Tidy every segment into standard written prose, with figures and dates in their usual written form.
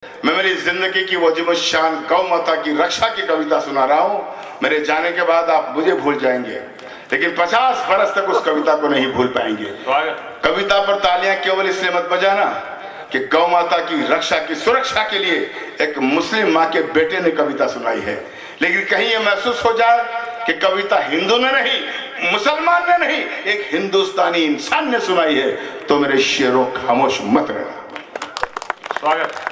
मैं मेरी जिंदगी की वजीब शान गौ माता की रक्षा की कविता सुना रहा हूँ। मेरे जाने के बाद आप मुझे भूल जाएंगे, लेकिन 50 बरस तक उस कविता को नहीं भूल पाएंगे। कविता पर तालियां केवल इसलिए मत बजाना कि गौ माता की रक्षा की सुरक्षा के लिए एक मुस्लिम माँ के बेटे ने कविता सुनाई है, लेकिन कहीं ये महसूस हो जाए कि कविता हिंदू ने नहीं, मुसलमान ने नहीं, एक हिंदुस्तानी इंसान ने सुनाई है, तो मेरे शेरों खामोश मत रहना। स्वागत।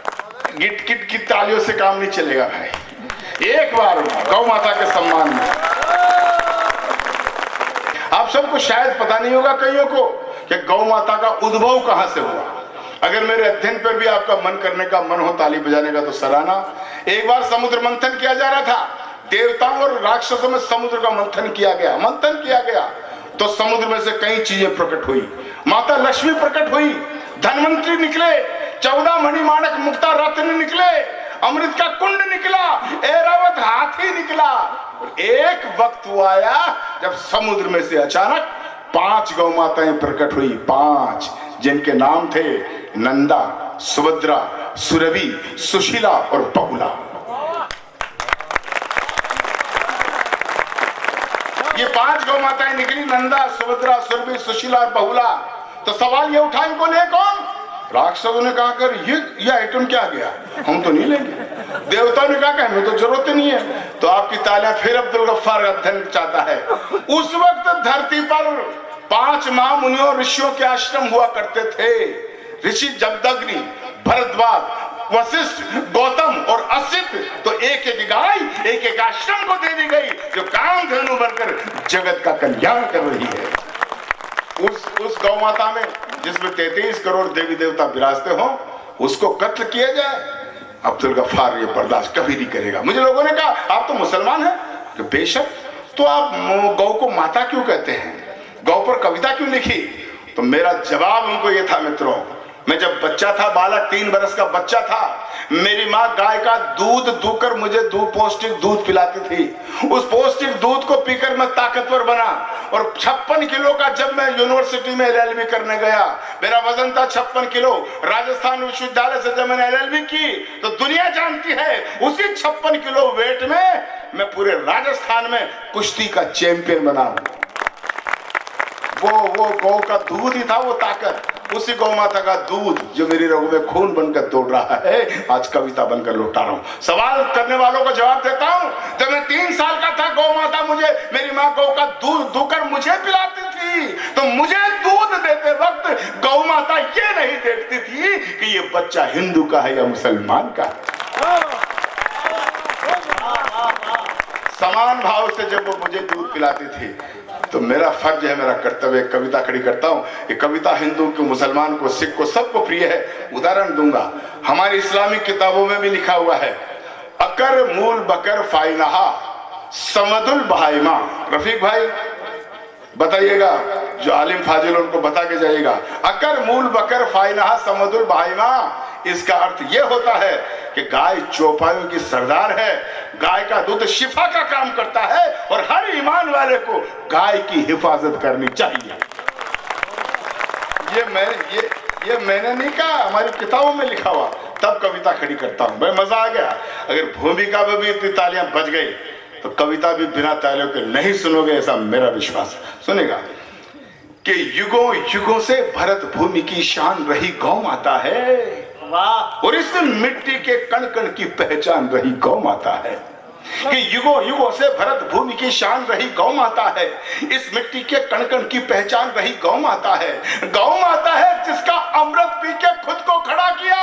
गिट गिट की तालियों से काम नहीं चलेगा भाई। एक बार गौ माता के सम्मान में। आप सबको शायद पता नहीं होगा कईयों को कि गौ माता का उद्भव कहां से हुआ। अगर मेरे अध्ययन पर भी आपका मन करने का मन हो ताली बजाने का तो सराहना। एक बार समुद्र मंथन किया जा रहा था, देवताओं और राक्षसों में समुद्र का मंथन किया गया तो समुद्र में से कई चीजें प्रकट हुई। माता लक्ष्मी प्रकट हुई, धनवंतरी निकले, 14 मणिमाणक मुक्ता रत्न निकले, अमृत का कुंड निकला, ऐरावत हाथी निकला। एक वक्त वो आया जब समुद्र में से अचानक 5 गौ माताएं प्रकट हुई, 5 जिनके नाम थे नंदा, सुभद्रा, सुरभि, सुशीला और बहुला। ये 5 गौ माताएं निकली, नंदा, सुभद्रा, सुरभि, सुशीला और बहुला। तो सवाल ये उठा, इनको ले कौन? राक्षसों ने कहा कर ये आइटम क्या गया, हम तो नहीं लेंगे। देवताओं ने कहा कि हमें तो जरूरत नहीं है। तो आपकी तालियां फिर अब्दुल गफ्फार अध्ययन चाहता है। उस वक्त धरती पर 5 महामुनियों ऋषियों के आश्रम हुआ करते थे। ऋषि जमदग्नि, भरद्वाज, वशिष्ठ, गौतम और असित। तो एक एक गाय एक एक आश्रम को दे दी गई जो कामधेनु बनकर जगत का कल्याण कर रही है। उस गौ माता में जिसमें 33 करोड़ देवी देवता विराजते हो, उसको कत्ल किया जाए, अब्दुल गफ्फार ये बर्दाश्त कभी नहीं करेगा। मुझे लोगों ने कहा आप तो मुसलमान हैं, तो बेशक, तो आप गौ को माता क्यों कहते हैं, गौ पर कविता क्यों लिखी? तो मेरा जवाब उनको ये था, मित्रों, मैं जब बच्चा था, बालक 3 बरस का बच्चा था, मेरी माँ गाय का दूध दूकर मुझे पौष्टिक दूध पिलाती थी। उस पौष्टिक दूध को पीकर मैं ताकतवर बना और 56 किलो का जब मैं यूनिवर्सिटी में LLB करने गया, मेरा वजन था 56 किलो। राजस्थान विश्वविद्यालय से जब मैंने LLB की तो दुनिया जानती है उसी 56 किलो वेट में मैं पूरे राजस्थान में कुश्ती का चैंपियन बना। वो गौ का दूध ही था वो ताकत, उसी गौ माता का दूध जो मेरी रगों में खून बनकर दौड़ रहा है, आज कविता बनकर लौटा रहा हूं। सवाल करने वालों को जवाब देता हूं, जब मैं 3 साल का था, गौ माता मुझे, मेरी माँ गौ का दूध दूकर मुझे पिलाती थी, तो मुझे दूध देते वक्त गौ माता ये नहीं देखती थी कि ये बच्चा हिंदू का है या मुसलमान का है। समान भाव से जब वो मुझे दूध पिलाती थी, तो मेरा फर्ज है, मेरा कर्तव्य, कविता खड़ी करता हूँ। ये कविता हिंदू को, मुसलमान को, सिख को, सबको प्रिय है। उदाहरण दूंगा, हमारी इस्लामिक किताबों में भी लिखा हुआ है, अकर मूल बकर फाइनहा समदुल बहाइमा। रफीक भाई बताइएगा, जो आलिम फाजिल उनको बता के जाइएगा, अकर मूल बकर फाइनहा समदुल बहाइमा। इसका अर्थ यह होता है कि गाय चौपायों की सरदार है, गाय का दूध शिफा का काम करता है और हर ईमान वाले को गाय की हिफाजत करनी चाहिए। ये मैंने नहीं कहा, हमारी किताबों में लिखा हुआ। तब कविता खड़ी करता हूं भाई, मजा आ गया। अगर भूमिका में भी इतनी तालियां बज गई तो कविता भी बिना तालियों के नहीं सुनोगे, ऐसा मेरा विश्वास है। सुनेगा कि युगों युगों से भरत भूमि की शान रही गौ माता है, और इस मिट्टी के कण कण की पहचान रही गौ माता है। कि युगों युगों से भरत भूमि की शान रही गौ माता है, इस मिट्टी के कण कण की पहचान रही गौ माता है। गौ माता है जिसका अमृत पी के खुद को खड़ा किया।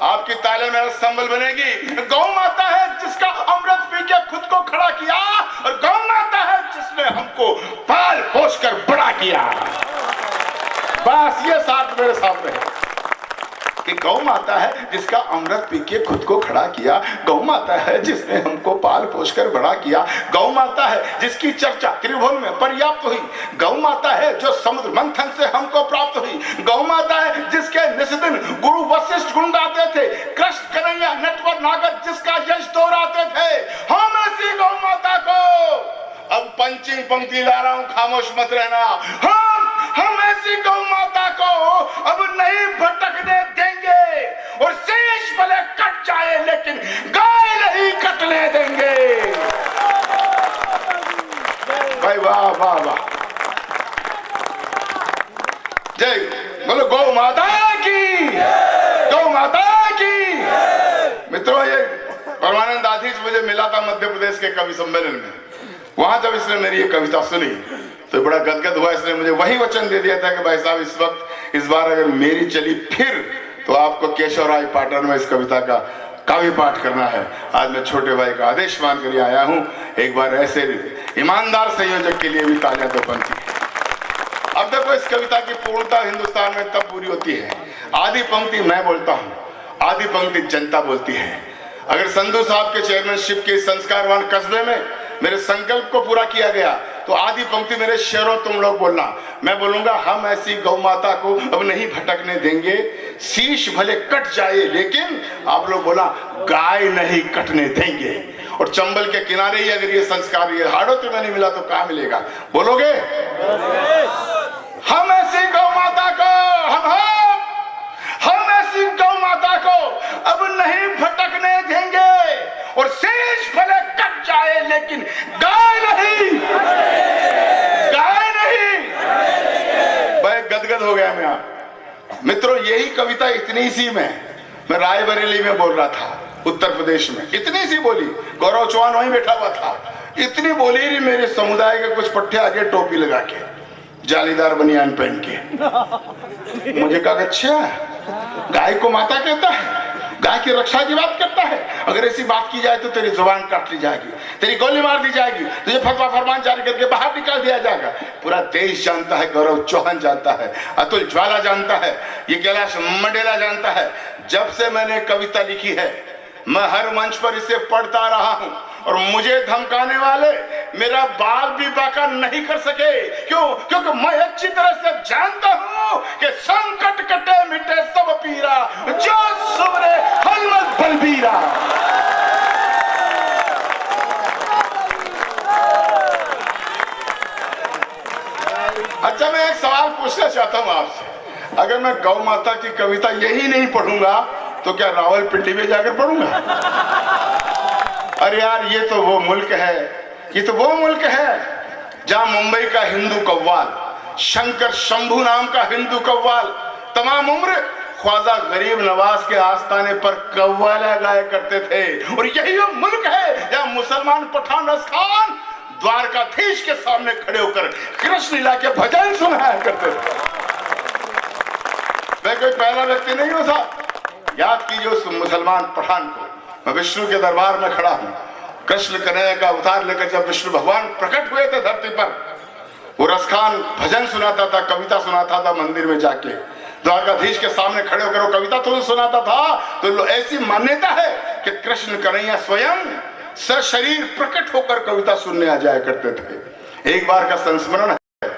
आपकी ताले मेरा संबल बनेगी। गौ माता है जिसका अमृत पी के खुद को खड़ा किया, और गौ माता है जिसने हमको पाल पोस कर बड़ा किया। बस ये साथ मेरे सामने है कि गौ माता है जिसका अमृत पी के खुद को खड़ा किया, गौ माता है जिसने हमको पाल पोस कर बड़ा किया, गौ माता है जिसकी चर्चा त्रिभुवन में पर्याप्त हुई, गौ माता है जो समुद्र मंथन से हमको प्राप्त हुई, गौ माता है जिसके निस्दिन गुरु वशिष्ठ गुणगाते थे, कृष्ण कन्हैया नटवर नागर जिसका यश दोहराते थे। हम ऐसी गौ माता को, अब पंचिंग पंक्ति ला रहा हूं, खामोश मत रहना, हम ऐसी गौ माता को अब नहीं भटकने देंगे। और शेष भले कट जाए लेकिन गाय नहीं कटने देंगे। भाई वाह वाह वाह, जय बोलो गौ माता की, गौ माता की। मित्रों, ये परमानंद आधीज मुझे मिला था मध्य प्रदेश के कवि सम्मेलन में। वहां जब इसने मेरी ये कविता सुनी तो बड़ा गदगद हुआ। इसने मुझे वही वचन दे दिया था कि भाई साहब, इस वक्त इस बार अगर मेरी चली फिर तो आपको केशव राय पाटन में इस कविता का काव्य पाठ करना है। आज मैं छोटे भाई का आदेश मान कर आया हूं। एक बार ऐसे ईमानदार संयोजक के लिए भी तालियां तो बनती है। अब देखो, इस कविता की पूर्णता हिंदुस्तान में तब पूरी होती है, आधी पंक्ति मैं बोलता हूं, आधी पंक्ति जनता बोलती है। अगर संधू साहब के चेयरमैनशिप के संस्कारवान कस्बे में मेरे संकल्प को पूरा किया गया तो आधी पंक्ति मेरे शेरों तुम लोग बोलना। मैं बोलूंगा, हम ऐसी गौ माता को अब नहीं भटकने देंगे, शीश भले कट जाए लेकिन आप लोग बोला गाय नहीं कटने देंगे। और चंबल के किनारे ही अगर ये संस्कार ये हाड़ोती में नहीं मिला तो कहां मिलेगा? बोलोगे? हम ऐसी गौ माता को हम ऐसी गौ माता को अब नहीं भटकने देंगे और शेष भले कट जाए लेकिन गाय नहीं, गाय नहीं। भाई गदगद हो गया मैं। मित्रों, यही कविता इतनी सी में मैं रायबरेली में बोल रहा था, उत्तर प्रदेश में। इतनी सी बोली, गौरव चौहान वहीं बैठा हुआ था। इतनी बोली रही, मेरे समुदाय के कुछ पट्टे आगे टोपी लगा के, जालीदार बनियान पहन के। मुझे कहा, अच्छा गाय को माता कहता है, गाय की रक्षा की बात करता है। अगर ऐसी बात की जाए तो तेरी जुबान काट ली जाएगी, तेरी गोली मार दी जाएगी, तुझे फतवा फरमान जारी करके बाहर निकाल दिया जाएगा। पूरा देश जानता है, गौरव चौहान जानता है, अतुल ज्वाला जानता है, ये कैलाश मंडेला जानता है। जब से मैंने कविता लिखी है मैं हर मंच पर इसे पढ़ता रहा हूं और मुझे धमकाने वाले मेरा बाल भी बाका नहीं कर सके। क्यों? क्योंकि मैं अच्छी तरह से जानता हूं कि संकट कटे मिटे सब पीरा, जो सुमरे हनुमत बलबीरा। अच्छा, मैं एक सवाल पूछना चाहता हूं आपसे। अगर मैं गौ माता की कविता यही नहीं पढ़ूंगा तो क्या रावलपिंडी में जाकर पढ़ूंगा? अरे यार, ये तो वो मुल्क है, ये तो वो मुल्क है जहां मुंबई का हिंदू कव्वाल, शंकर शंभू नाम का हिंदू कव्वाल तमाम उम्र ख्वाजा गरीब नवाज के आस्थाने पर कव्वाला गाया करते थे। और यही वो मुल्क है जहां मुसलमान पठान रसखान द्वारकाधीश के सामने खड़े होकर कृष्ण लीला के भजन सुनाया करते थे। मैं कोई पहला व्यक्ति नहीं हूं साहब। याद कीजिए उस मुसलमान पठान को। मैं विष्णु के दरबार में खड़ा हूं। कृष्ण कन्हैया का अवतार लेकर जब विष्णु भगवान प्रकट हुए थे धरती पर, वो रसखान भजन सुनाता था, कविता सुनाता था मंदिर में जाके, द्वारकाधीश के सामने खड़े होकर वो कविता तो सुनाता था। तो ऐसी मान्यता है कि कृष्ण कन्हैया स्वयं सशरीर प्रकट होकर कविता सुनने आ जाया करते थे। एक बार का संस्मरण है,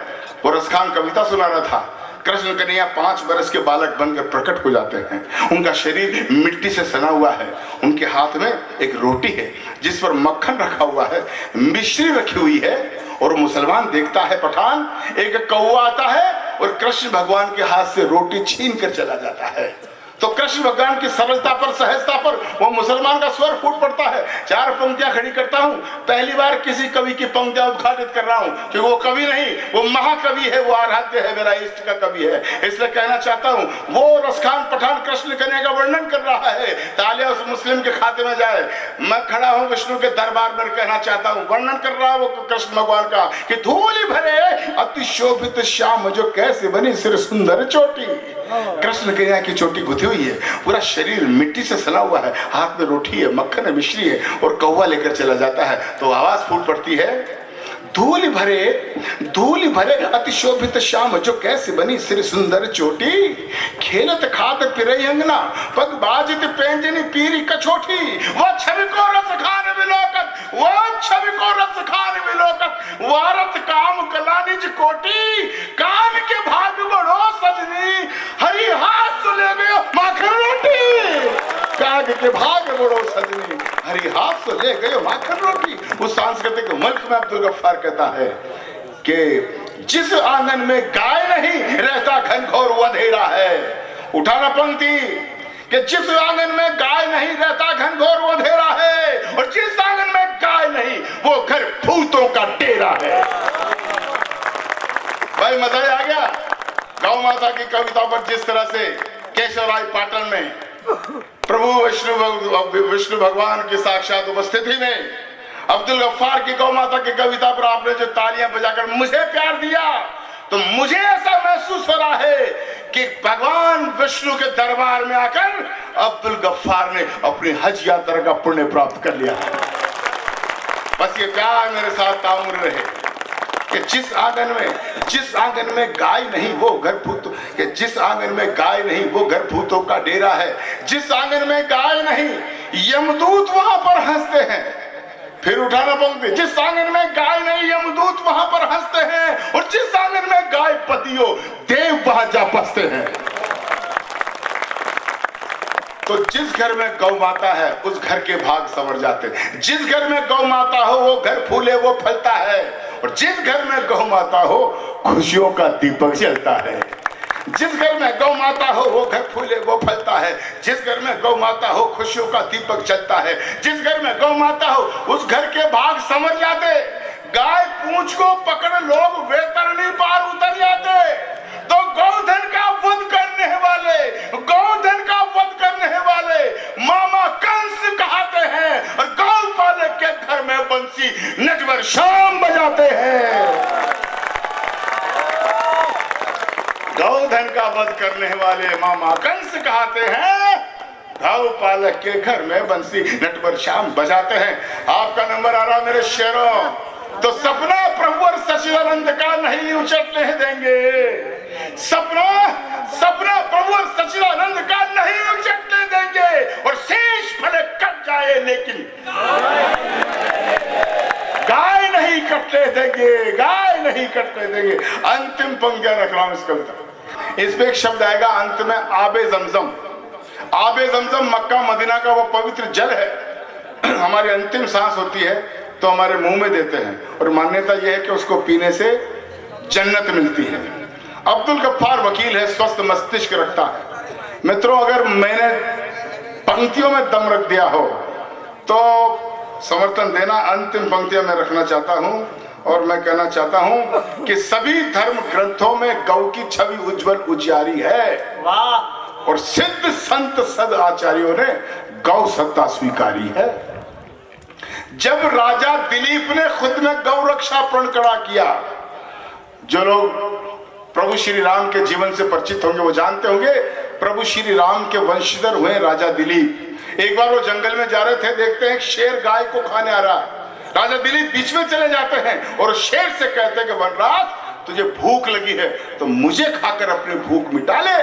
वो रसखान कविता सुना रहा था। कृष्ण कन्हैया 5 बरस के बालक बनकर प्रकट हो जाते हैं। उनका शरीर मिट्टी से सना हुआ है, उनके हाथ में एक रोटी है जिस पर मक्खन रखा हुआ है, मिश्री रखी हुई है। और मुसलमान देखता है पठान, एक कौवा आता है और कृष्ण भगवान के हाथ से रोटी छीन कर चला जाता है। तो कृष्ण भगवान की सरलता पर, सहजता पर वो मुसलमान का स्वर फूट पड़ता है। 4 पंक्तियां खड़ी करता हूं। पहली बार किसी कवि की पंक्तियां उद्घाटित कर रहा हूं, क्योंकि वो कवि नहीं, वो महाकवि है, वो आराध्य है, मेरा इष्ट का कवि है। इसलिए कहना चाहता हूं, वो रसखान पठान कृष्ण कन्हैया का वर्णन कर रहा है, तालियां उस मुस्लिम के खाते में जाए। मैं खड़ा हूं विष्णु के दरबार में, कहना चाहता हूं, वर्णन कर रहा वो कृष्ण भगवान का कि धूलि भरे अति शोभित श्याम जो कैसे बनी सिर सुंदर चोटी। कृष्ण कन्हैया की चोटी गुथी हुई है, पूरा शरीर मिट्टी से सना हुआ है, हाथ में रोटी है, मक्खन है, मिश्री है, और कौवा लेकर चला जाता है। तो आवाज फूट पड़ती है, धूलि भरे अति शोभित श्याम जो कैसे बनी सिर सुंदर चोटी। खेलत खात पिरई अंगना पग बाजित पेंजनी पीरी कछोटी। वह छवि को रस खान विलोकत, वह छवि को रस खान विलोकत, वारत काम कला निज कोटी। काम के भाग बढ़ो सजनी, हरी हाथ तो ले गयो माखन रोटी। काग के भाग बढ़ो सजनी, हरी हाथ से ले गए माखन रोटी। उस सांस्कृतिक मुल्क में अब्दुल गफ्फार कहता है कि जिस आंगन में गाय नहीं रहता घनघोर अंधेरा है। उठाना पंक्ति कि जिस आंगन में गाय नहीं रहता घनघोर अंधेरा है, और जिस आंगन में गाय नहीं वो घर भूतों का डेरा है। भाई मजा आ गया गौ माता की कविता पर। जिस तरह से केशवराय पाटन में प्रभु विष्णु भगवान की साक्षात उपस्थिति में अब्दुल गफ्फार की गौ माता की कविता पर आपने जो तालियां बजाकर मुझे प्यार दिया, तो मुझे ऐसा महसूस हो रहा है कि भगवान विष्णु के दरबार में आकर अब्दुल गफ्फार ने अपनी हज यात्रा का पुण्य प्राप्त कर लिया। बस ये प्यार मेरे साथ ताउम्र रहे कि जिस आंगन में गाय नहीं वो घर भूतों, कि जिस आंगन में गाय नहीं वो घर भूतों का डेरा है। जिस आंगन में गाय नहीं यमदूत वहां पर हंसते हैं। फिर उठाना पंक्ति, जिस आंगन में गाय नहीं यमदूत वहां पर हंसते हैं, और जिस आंगन में गाय पतियो देव वहां जा बसते हैं। तो जिस घर में गौ माता है उस घर के भाग संवर जाते हैं। जिस घर में गौ माता हो वो घर फूले वो फलता है, और जिस घर में गौ माता हो खुशियों का दीपक जलता है। जिस घर में गौ माता हो वो घर फूले वो फलता है। जिस घर में गौ माता हो खुशियों का दीपक जलता है। जिस घर में गौ माता हो उस घर के भाग संवर जाते। गाय पूंछ को पकड़ लोग वैतरणी पार उतर जाते। तो गौधन का वध करने वाले मामा कंस कहते हैं, और गौपालक के घर में बंसी नटवर शाम बजाते हैं। गौधन का वध करने वाले मामा कंस कहते हैं, गौपालक के घर में बंसी नटवर शाम बजाते हैं। आपका नंबर आ रहा मेरे शेरों। तो सपना प्रभु और सच्चिदानंद का नहीं उचटने देंगे। सपना प्रभु और सच्चिदानंद का नहीं उचटने देंगे, और शेष भले कट जाए लेकिन गाय नहीं कटने देंगे, गाय नहीं कटने देंगे। अंतिम पंक्तियां रख रहा हूं इस कविता। इसमें एक शब्द आएगा अंत में, आबे जमजम। आबे जमजम मक्का मदीना का वो पवित्र जल है। हमारी अंतिम सांस होती है तो हमारे मुंह में देते हैं, और मान्यता यह है कि उसको पीने से जन्नत मिलती है। अब्दुल गफ्फार वकील है, स्वस्थ मस्तिष्क रखता है। मित्रों, अगर मैंने पंक्तियों में दम रख दिया हो तो समर्थन देना। अंतिम पंक्तियां मैं रखना चाहता हूं, और मैं कहना चाहता हूं कि सभी धर्म ग्रंथों में गौ की छवि उज्जवल उजियारी है। वाह। और सिद्ध संत सद आचार्यों ने गौ सत्ता स्वीकारी है। जब राजा दिलीप ने खुद में गौ रक्षा प्रण खड़ा किया, जो लोग प्रभु श्री राम के जीवन से परिचित होंगे वो जानते होंगे, प्रभु श्री राम के वंशधर हुए राजा दिलीप। एक बार वो जंगल में जा रहे थे, देखते हैं शेर गाय को खाने आ रहा। राजा दिलीप बीच में चले जाते हैं और शेर से कहते हैं कि वनराज, तुझे भूख लगी है तो मुझे खाकर अपनी भूख मिटा ले,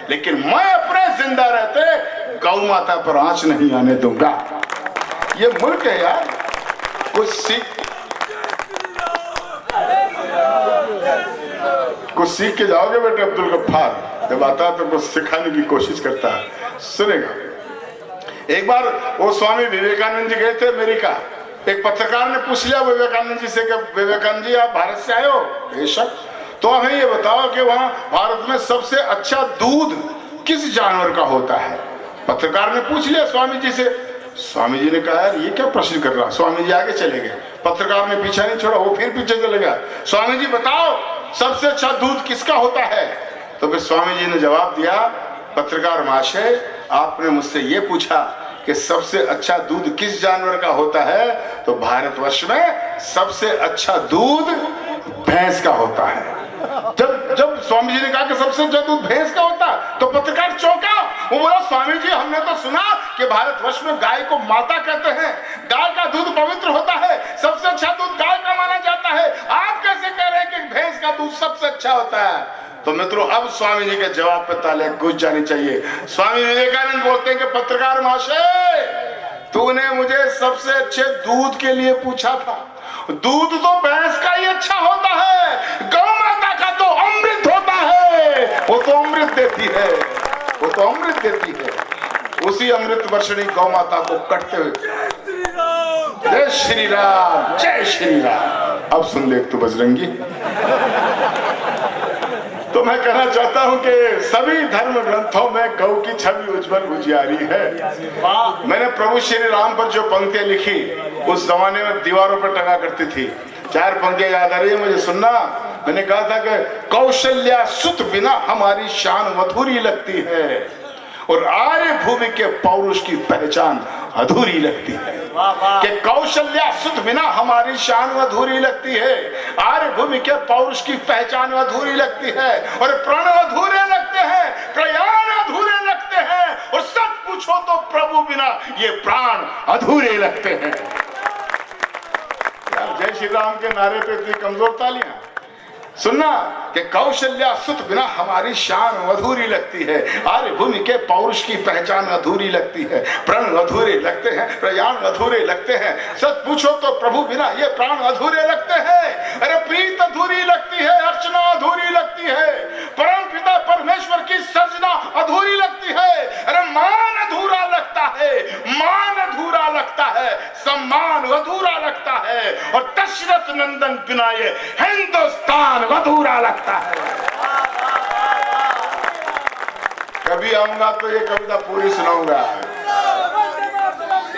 लेकिन मैं अपने जिंदा रहते गौ माता पर आंच नहीं आने दूंगा। ये मुल्क है यार, कुछ सीख के जाओगे बेटे। अब्दुल गफ्फार जब आता तो कुछ सिखाने की कोशिश करता है। सुनेगा। एक बार वो स्वामी विवेकानंद जी गए थे अमेरिका। एक पत्रकार ने पूछ लिया विवेकानंद जी से कि विवेकानंद जी आप भारत से आए हो? बेशक। तो हमें ये बताओ कि वहां भारत में सबसे अच्छा दूध किस जानवर का होता है? पत्रकार ने पूछ लिया स्वामी जी से। स्वामी जी ने कहा यार ये क्या प्रश्न कर रहा। स्वामी जी आगे चले गए, पत्रकार ने पीछा नहीं छोड़ा, वो फिर पीछे चले गया। स्वामी जी बताओ सबसे अच्छा दूध किसका होता है? तो फिर स्वामी जी ने जवाब दिया, पत्रकार महाशय आपने मुझसे ये पूछा कि सबसे अच्छा दूध किस जानवर का होता है, तो भारतवर्ष में सबसे अच्छा दूध भैंस का होता है। जब स्वामी जी ने कहा कि सबसे अच्छा दूध भैंस का होता है, तो पत्रकार चौंका। वो बोला स्वामी जी हमने तो सुना कि भारतवर्ष में गाय को माता कहते हैं, गाय का दूध पवित्र होता है, सबसे अच्छा दूध गाय का माना जाता है, आप कैसे कह रहे हैं कि भैंस का दूध सबसे अच्छा होता है? तो मित्रों अब स्वामी जी के जवाब पे ताले गूंज जानी चाहिए। स्वामी विवेकानंद बोलते हैं कि पत्रकार महाशय तूने मुझे सबसे अच्छे दूध के लिए पूछा था, दूध तो भैंस का ही अच्छा होता है, गौ माता का तो अमृत होता है, वो तो अमृत देती है, वो तो अमृत देती है। उसी अमृत वर्षिणी गौ माता को कटते हुए जय श्री राम, जय श्री राम। अब सुन ले तू बजरंगी। तो तो मैं कहना चाहता हूं कि सभी धर्म ग्रंथों में गौ की छवि उज्जवल उजियारी है। मैंने प्रभु श्री राम पर जो पंक्तियां लिखी उस जमाने में दीवारों पर टंगा करती थी। 4 पंक्तियां याद आ रही है मुझे, सुनना। मैंने कहा था कि कौशल्या सुत बिना हमारी शान अधूरी लगती है और आर्य भूमि के पौरुष की पहचान अधूरी लगती है। कि कौशल्या सुत बिना हमारी शान अधूरी लगती है, आर्य भूमि के पौरुष की पहचान अधूरी लगती है, और प्राण अधूरे लगते हैं, प्रयाण अधूरे लगते हैं, और सच पूछो तो प्रभु बिना ये प्राण अधूरे लगते हैं। जय श्री राम के नारे पे इतनी कमजोर तालियां। सुनना कि कौशल्या सुत बिना हमारी शान अधूरी लगती है, आर्य भूमि के पौरुष की पहचान अधूरी लगती है, प्रण अधूरे लगते हैं, प्रयाण अधूरे लगते हैं, सच पूछो तो प्रभु बिना ये प्राण अधूरे लगते हैं। अरे प्रीत अधूरी लगती है, अर्चना अधूरी लगती है, परम पिता परमेश्वर की सर्जना अधूरी लगती है। अरे मान अधूरा लगता है, मान अधूरा लगता है, सम्मान अधूरा लगता है, और दशरथ नंदन बिना ये हिंदुस्तान अधूरा लगता है। कभी आऊंगा तो ये कविता पूरी सुनाऊंगा,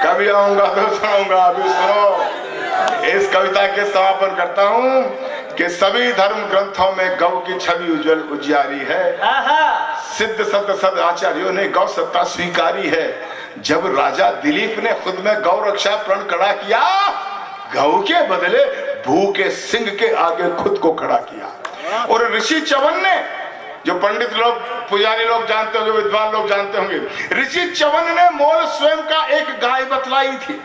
कभी आऊंगा तो सुनाऊंगा। अभी सुनो, इस कविता के समापन करता हूं कि सभी धर्म ग्रंथों में गौ की छवि उज्जवल उजियारी है। सिद्ध सत सद आचार्यों ने गौ सत्ता स्वीकारी है। जब राजा दिलीप ने खुद में गौ रक्षा प्रण खड़ा किया, गौ के बदले भूखे सिंह के आगे खुद को खड़ा किया। और ऋषि च्यवन ने, जो पंडित लोग पुजारी लोग जानते होंगे, विद्वान लोग जानते होंगे, ऋषि च्यवन ने मोल स्वयं का एक गाय बतलाई थी।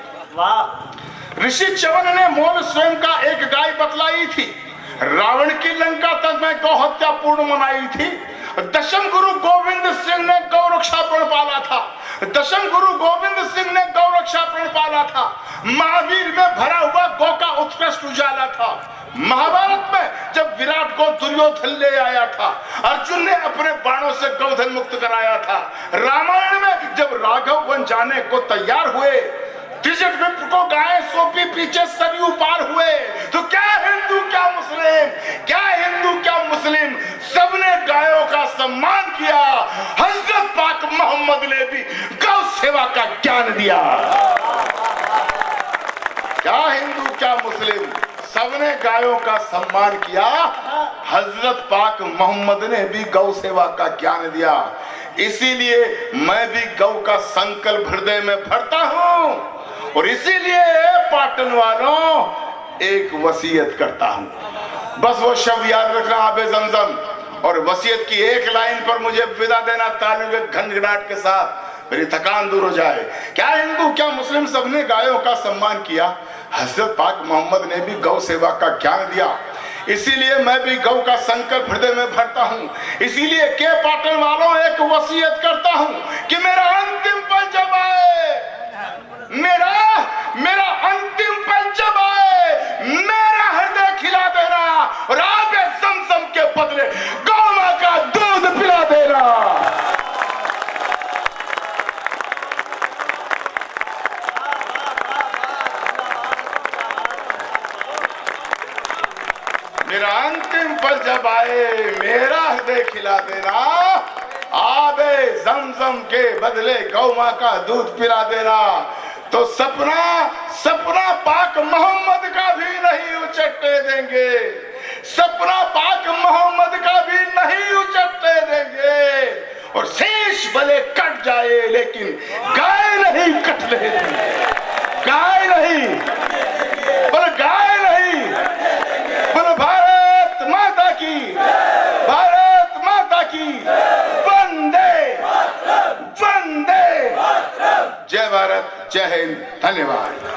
ऋषि च्यवन ने मोल स्वयं का एक गाय बतलाई थी। रावण की लंका तक में गौ हत्या पूर्ण मनाई थी। दशम गुरु गोविंद सिंह ने गौ रक्षा प्रण पाला था। दशम गुरु गोविंद सिंह ने गौ रक्षा प्रण पाला था। महावीर में भरा हुआ गौ का उत्कृष्ट उजाला था। महाभारत में जब विराट को दुर्योधन ले आया था, अर्जुन ने अपने बाणों से गौधन मुक्त कराया था। रामायण में जब राघव वन जाने को तैयार हुए, त्रिजट विप्र को गाय सौंपी, पीछे सरयू पार हुए, तो क्या हिंदू क्या मुस्लिम, क्या हिंदू क्या मुस्लिम, सबने गायों का सम्मान किया। हजरत पाक मोहम्मद ने भी गौ सेवा का ज्ञान दिया। क्या हिंदू क्या मुस्लिम, सबने गायों का सम्मान किया। हजरत पाक मोहम्मद ने भी गौ सेवा का ज्ञान दिया। इसीलिए मैं भी गौ का संकल्प हृदय में भरता हूं, और इसीलिए पाटन वालों एक वसीयत करता हूं। बस वो शब्द याद रखना, आबे जमजम, और वसीयत की एक लाइन पर मुझे विदा देना तालियों के घनघनाट के साथ, मेरी थकान दूर हो जाए। क्या हिंदू क्या मुस्लिम, सबने गायों का सम्मान किया। हजरत पाक मोहम्मद ने भी गौ सेवा का ज्ञान दिया। इसीलिए मैं भी गौ का संकल्प हृदय में भरता हूं। इसीलिए के पाटन वालों एक वसीयत करता हूं कि मेरा अंतिम पल जब आए, मेरा अंतिम पल जब आए, मेरा हृदय खिला देना, और आबे ज़मज़म के बदले गौ मां का दूध पिला देना। मेरा अंतिम पल जब आए, मेरा हृदय खिला देना, आबे ज़मज़म के बदले गौ मां का दूध पिला देना। तो सपना पाक मोहम्मद का भी नहीं उचटने देंगे, सपना पाक मोहम्मद का भी नहीं उचटने देंगे, और शेष भले कट जाए लेकिन गाय नहीं कटने देंगे। गाय नहीं, बोले गाय नहीं, बोले भारत माता की, भारत माता की, वंदे वंदे, जय भारत, जय हिंद, धन्यवाद।